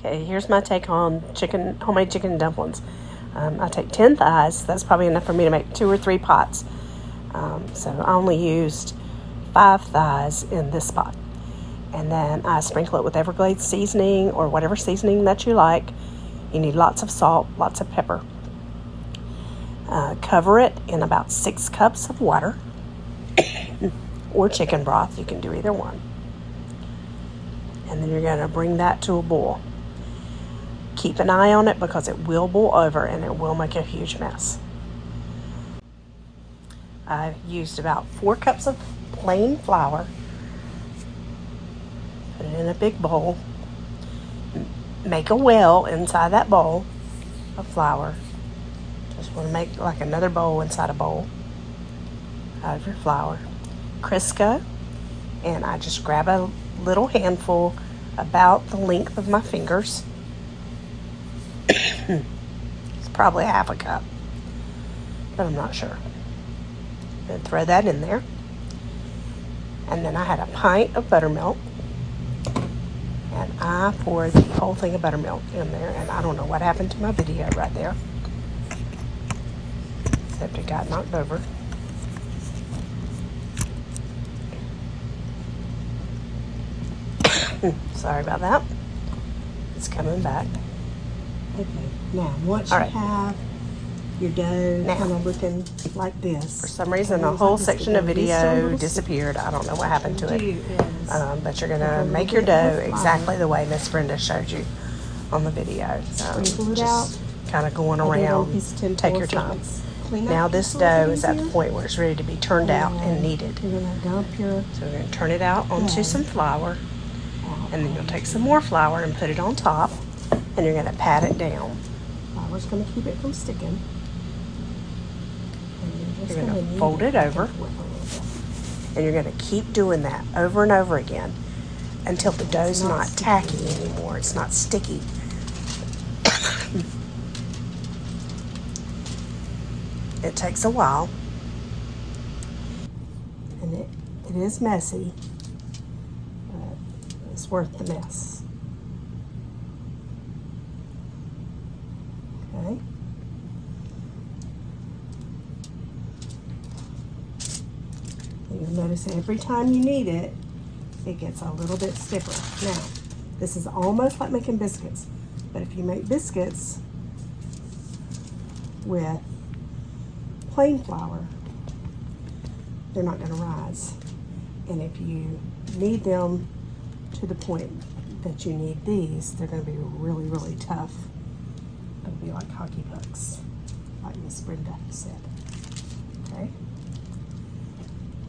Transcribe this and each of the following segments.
Okay, here's my take on homemade chicken dumplings. I take 10 thighs. That's probably enough for me to make 2 or 3 pots. So I only used 5 thighs in this pot. And then I sprinkle it with Everglades seasoning or whatever seasoning that you like. You need lots of salt, lots of pepper. Cover it in about 6 cups of water or chicken broth. You can do either one. And then you're going to bring that to a boil. Keep an eye on it because it will boil over and it will make a huge mess. I've used about 4 cups of plain flour. Put it in a big bowl. Make a well inside that bowl of flour. Just want to make like another bowl inside a bowl out of your flour. Crisco, and I just grab a little handful about the length of my fingers. It's probably half a cup, but I'm not sure. And throw that in there. And then I had a pint of buttermilk, and I poured the whole thing of buttermilk in there, and I don't know what happened to my video right there, except it got knocked over. Sorry about that. It's coming back. Okay, now once you have your dough kind of looking like this. For some reason, the whole section of video disappeared. I don't know what happened to it. But you're going to make your dough exactly the way Miss Brenda showed you on the video. Just kind of going around. Take your time. Now this dough is at the point where it's ready to be turned out and kneaded. So we're going to turn it out onto some flour. And then you'll take some more flour and put it on top. And you're going to pat it down. Flour's going to keep it from sticking. You're going to fold it over. And you're going to keep doing that over and over again until the dough's not tacky anymore. It's not sticky. It takes a while. And it is messy. But it's worth the mess. Okay. And you'll notice every time you knead it, it gets a little bit stiffer. Now, this is almost like making biscuits, but if you make biscuits with plain flour, they're not going to rise. And if you knead them to the point that you need these, they're going to be really, really tough. It'll be like hockey pucks, like Miss Brenda said. Okay?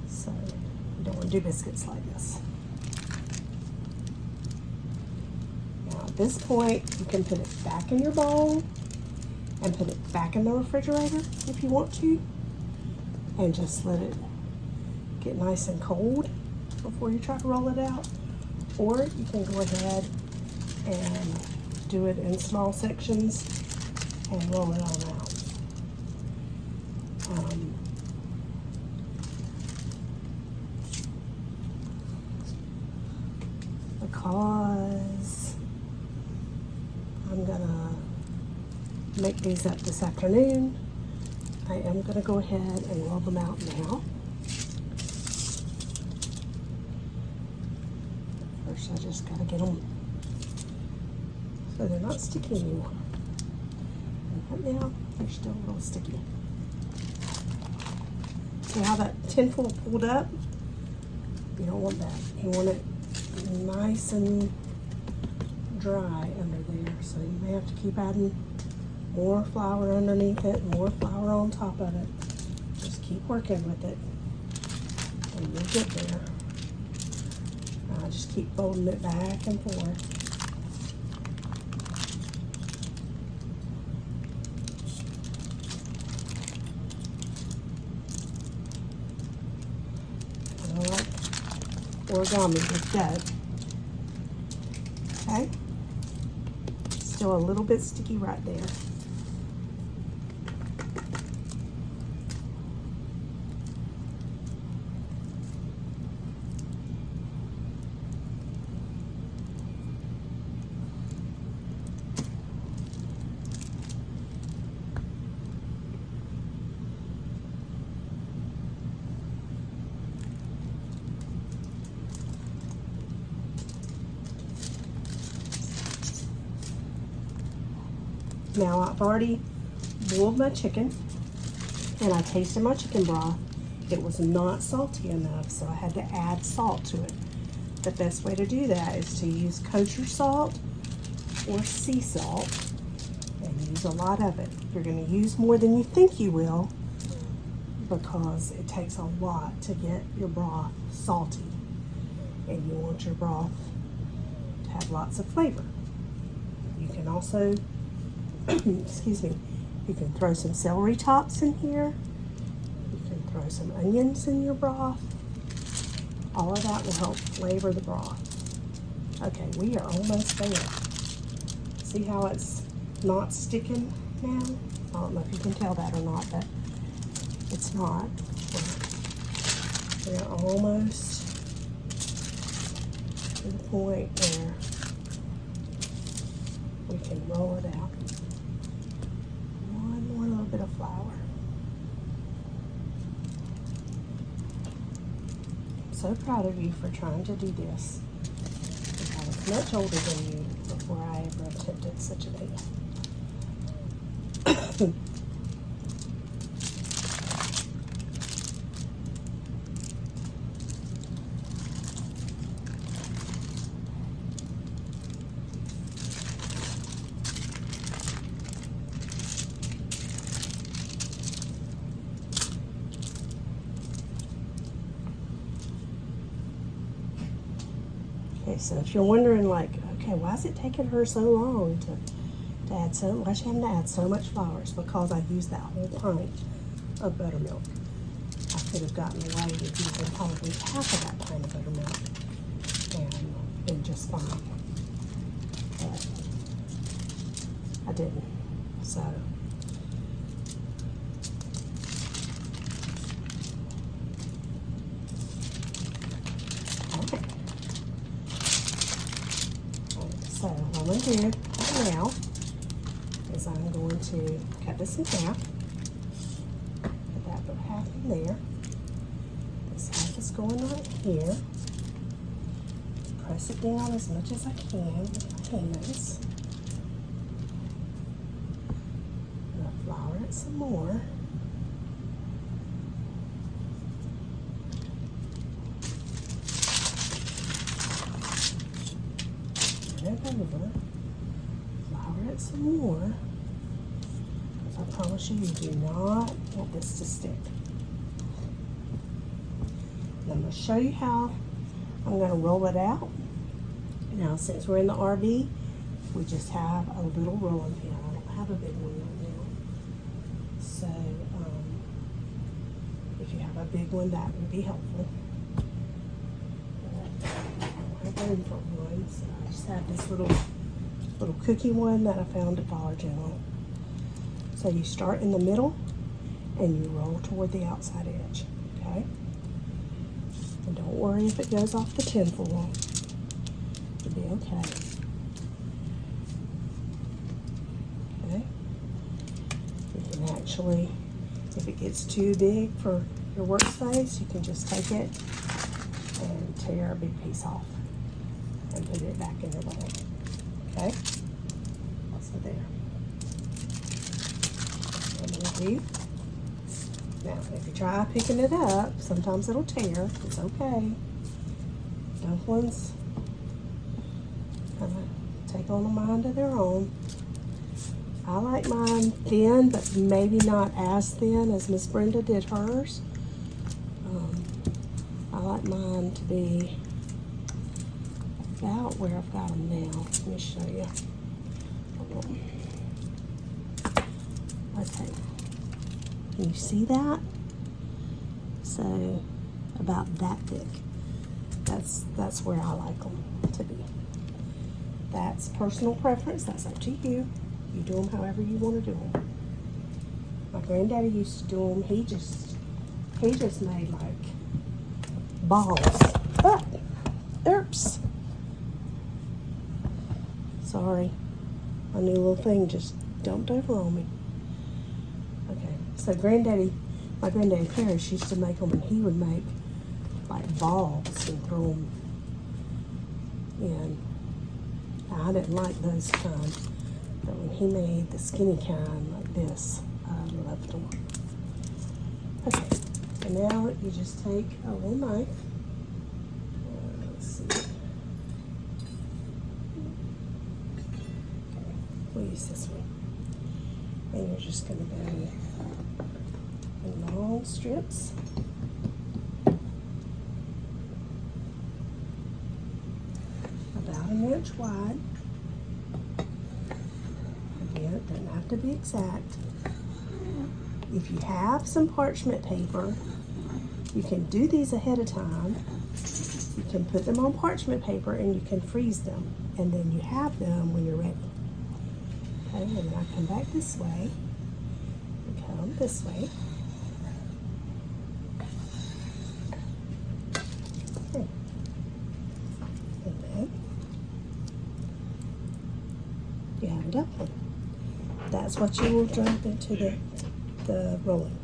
So, you don't want to do biscuits like this. Now, at this point, you can put it back in your bowl and put it back in the refrigerator if you want to, and just let it get nice and cold before you try to roll it out. Or you can go ahead and do it in small sections and roll it all out. Because I'm gonna make these up this afternoon, I am gonna go ahead and roll them out now. First, I just gotta get them so they're not sticky anymore. And right now, they're still a little sticky. See how that tinfoil pulled up? You don't want that. You want it nice and dry under there. So you may have to keep adding more flour underneath it, more flour on top of it. Just keep working with it and you'll get there. Just keep folding it back and forth. Origami with dough. Okay? Still a little bit sticky right there. Now I've already boiled my chicken, and I tasted my chicken broth. It was not salty enough, so I had to add salt to it. The best way to do that is to use kosher salt or sea salt, and use a lot of it. You're going to use more than you think you will, because it takes a lot to get your broth salty, and you want your broth to have lots of flavor. You can also, excuse me, you can throw some celery tops in here. You can throw some onions in your broth. All of that will help flavor the broth. Okay, we are almost there. See how it's not sticking now? I don't know if you can tell that or not, but it's not. We're almost to the point where we can roll it out. One more little bit of flour. I'm so proud of you for trying to do this. I was much older than you before I ever attempted such a thing. Okay, so if you're wondering, like, okay, why is it taking her so long to add why is she having to add so much flour? It's because I used that whole pint of buttermilk. I could have gotten away with using probably half of that pint of buttermilk and been just fine. But I didn't. So okay. So what I'm going to do right now is I'm going to cut this in half. Put that little half in there. This half is going right here. Press it down as much as I can with my hands. I'm going to flour it some more. Turn it over. Flour it some more. Because I promise you, you do not want this to stick. And I'm going to show you how I'm going to roll it out. Now, since we're in the RV, we just have a little rolling pin. I don't have a big one right now. So, if you have a big one, that would be helpful. But I don't have room for one, so I just have this little cookie one that I found at Dollar General. So you start in the middle and you roll toward the outside edge, okay? And don't worry if it goes off the tin foil. It'll be okay. Okay? You can actually, if it gets too big for your workspace, you can just take it and tear a big piece off and put it back in your bowl. Okay? So there. Now, if you try picking it up, sometimes it'll tear. It's okay. Dumplings kind of take on a mind of their own. I like mine thin, but maybe not as thin as Miss Brenda did hers. I like mine to be about where I've got them now. Let me show you. Hold on. Okay. Can you see that? So about that thick. That's where I like them to be. That's personal preference. That's up to you. You do them however you want to do them. My granddaddy used to do them. He just made like balls. Ah, oops. Sorry. My new little thing just dumped over on me. Okay, so my granddaddy Parrish used to make them, and he would make like balls and throw them in. Now, I didn't like those kind, but when he made the skinny kind like this. I loved them. Okay, and now you just take a little knife. Let's see. Okay, we'll use this one. And you're just going to go in long strips. About an inch wide. Again, it doesn't have to be exact. If you have some parchment paper, you can do these ahead of time. You can put them on parchment paper and you can freeze them. And then you have them when you're ready. Okay, and then I come back this way. And come this way. Okay. And then you have a dumpling. That's what you will dump into the rolling.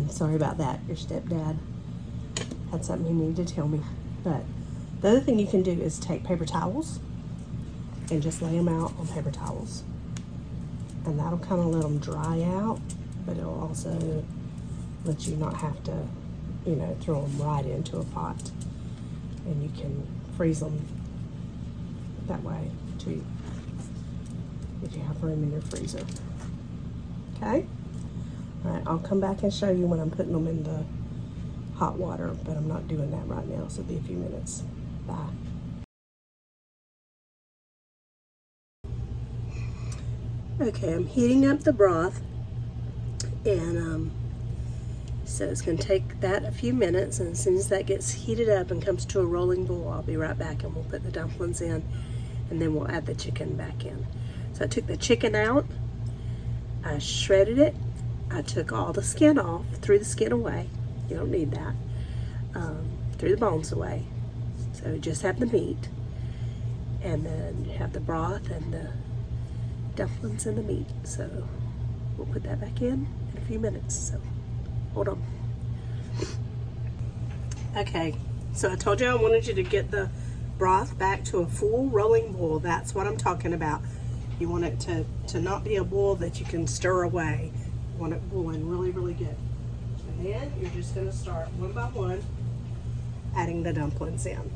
Sorry about that. Your stepdad had something he needed to tell me. But the other thing you can do is take paper towels and just lay them out on paper towels. And that'll kind of let them dry out, but it'll also let you not have to, you know, throw them right into a pot. And you can freeze them that way too, if you have room in your freezer. Okay? All right, I'll come back and show you when I'm putting them in the hot water, but I'm not doing that right now, so it'll be a few minutes. Bye. Okay, I'm heating up the broth, and so it's going to take that a few minutes, and as soon as that gets heated up and comes to a rolling boil, I'll be right back and we'll put the dumplings in, and then we'll add the chicken back in. So I took the chicken out, I shredded it, I took all the skin off, threw the skin away, you don't need that, threw the bones away, so you just have the meat, and then you have the broth and the dumplings and the meat. So we'll put that back in a few minutes, so hold on. Okay, so I told you I wanted you to get the broth back to a full rolling boil. That's what I'm talking about. You want it to not be a boil that you can stir away. You want it boiling really, really good. And then you're just going to start one by one adding the dumplings in.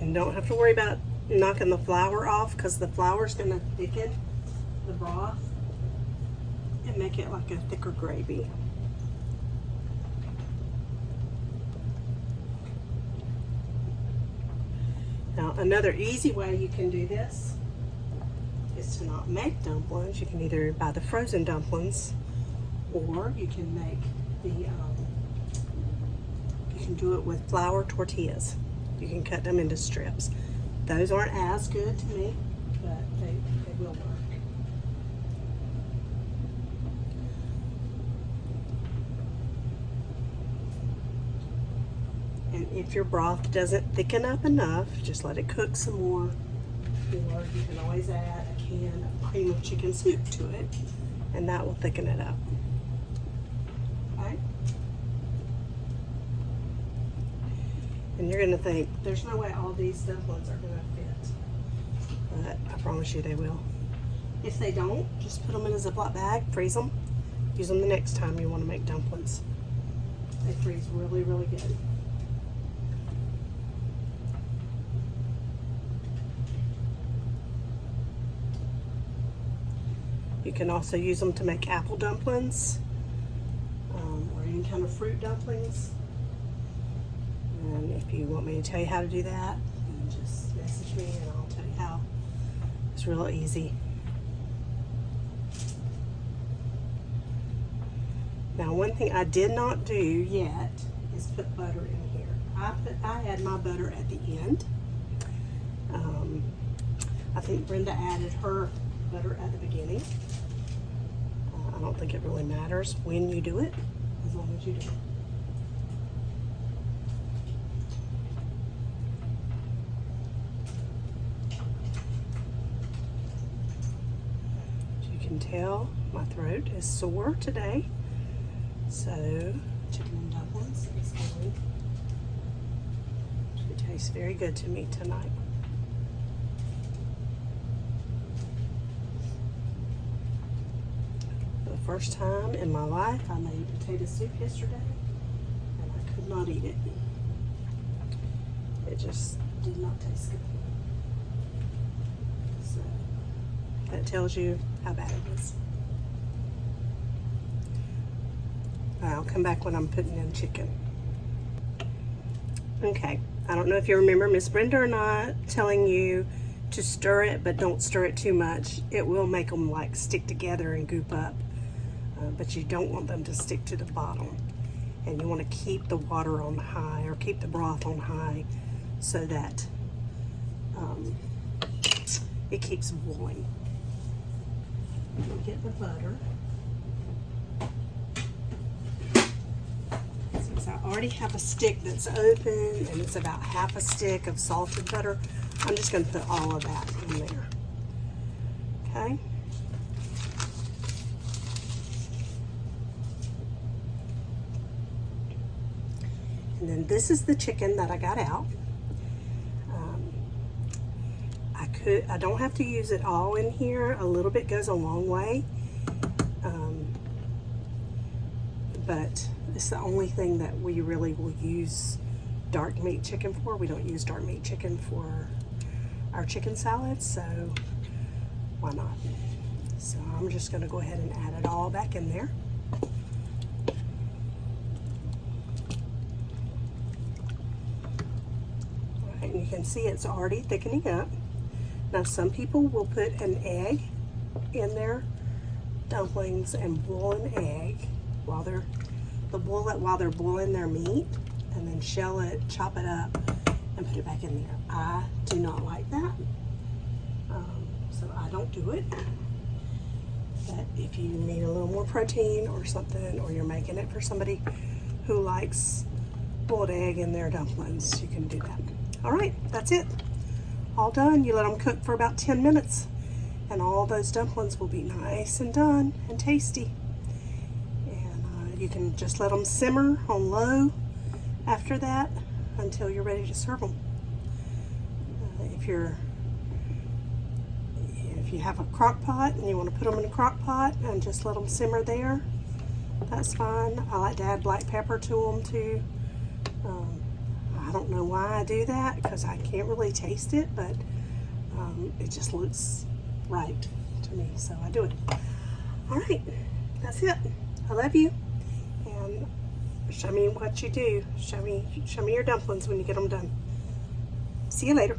And don't have to worry about knocking the flour off, because the flour is going to thicken the broth and make it like a thicker gravy. Now, another easy way you can do this is to not make dumplings. You can either buy the frozen dumplings, or you can make you can do it with flour tortillas. You can cut them into strips. Those aren't as good to me, but they will work. And if your broth doesn't thicken up enough, just let it cook some more. Or you can always add a can of cream of chicken soup to it, and that will thicken it up. Okay? And you're gonna think, there's no way all these dumplings are gonna fit. But I promise you they will. If they don't, just put them in a Ziploc bag, freeze them, use them the next time you wanna make dumplings. They freeze really, really good. You can also use them to make apple dumplings, or any kind of fruit dumplings. And if you want me to tell you how to do that, you just message me and I'll tell you how. It's real easy. Now, one thing I did not do yet is put butter in here. I add my butter at the end. I think Brenda added her butter at the beginning. I don't think it really matters when you do it, as long as you do it. As you can tell, my throat is sore today, so chicken and dumplings is going to taste very good to me tonight. First time in my life, I made potato soup yesterday, and I could not eat it. It just did not taste good. So that tells you how bad it is. I'll come back when I'm putting in chicken. Okay, I don't know if you remember Miss Brenda or not telling you to stir it, but don't stir it too much. It will make them like stick together and goop up. But you don't want them to stick to the bottom, and you want to keep the water on high, or keep the broth on high, so that it keeps boiling. Get the butter. Since I already have a stick that's open and it's about half a stick of salted butter, I'm just going to put all of that in there. Okay. And then this is the chicken that I got out. I don't have to use it all in here. A little bit goes a long way. But it's the only thing that we really will use dark meat chicken for. We don't use dark meat chicken for our chicken salads, so why not? So I'm just going to go ahead and add it all back in there. And you can see it's already thickening up. Now some people will put an egg in their dumplings and boil an egg while they're boiling their meat, and then shell it, chop it up, and put it back in there. I do not like that, so I don't do it. But if you need a little more protein or something, or you're making it for somebody who likes boiled egg in their dumplings, you can do that. All right, that's it. All done. You let them cook for about 10 minutes, and all those dumplings will be nice and done and tasty. And you can just let them simmer on low after that until you're ready to serve them. If you have a crock pot and you want to put them in a crock pot and just let them simmer there, that's fine. I like to add black pepper to them too. I don't know why I do that, because I can't really taste it, but it just looks right to me, so I do it. All right, that's it. I love you, and show me what you do. Show me your dumplings when you get them done. See you later.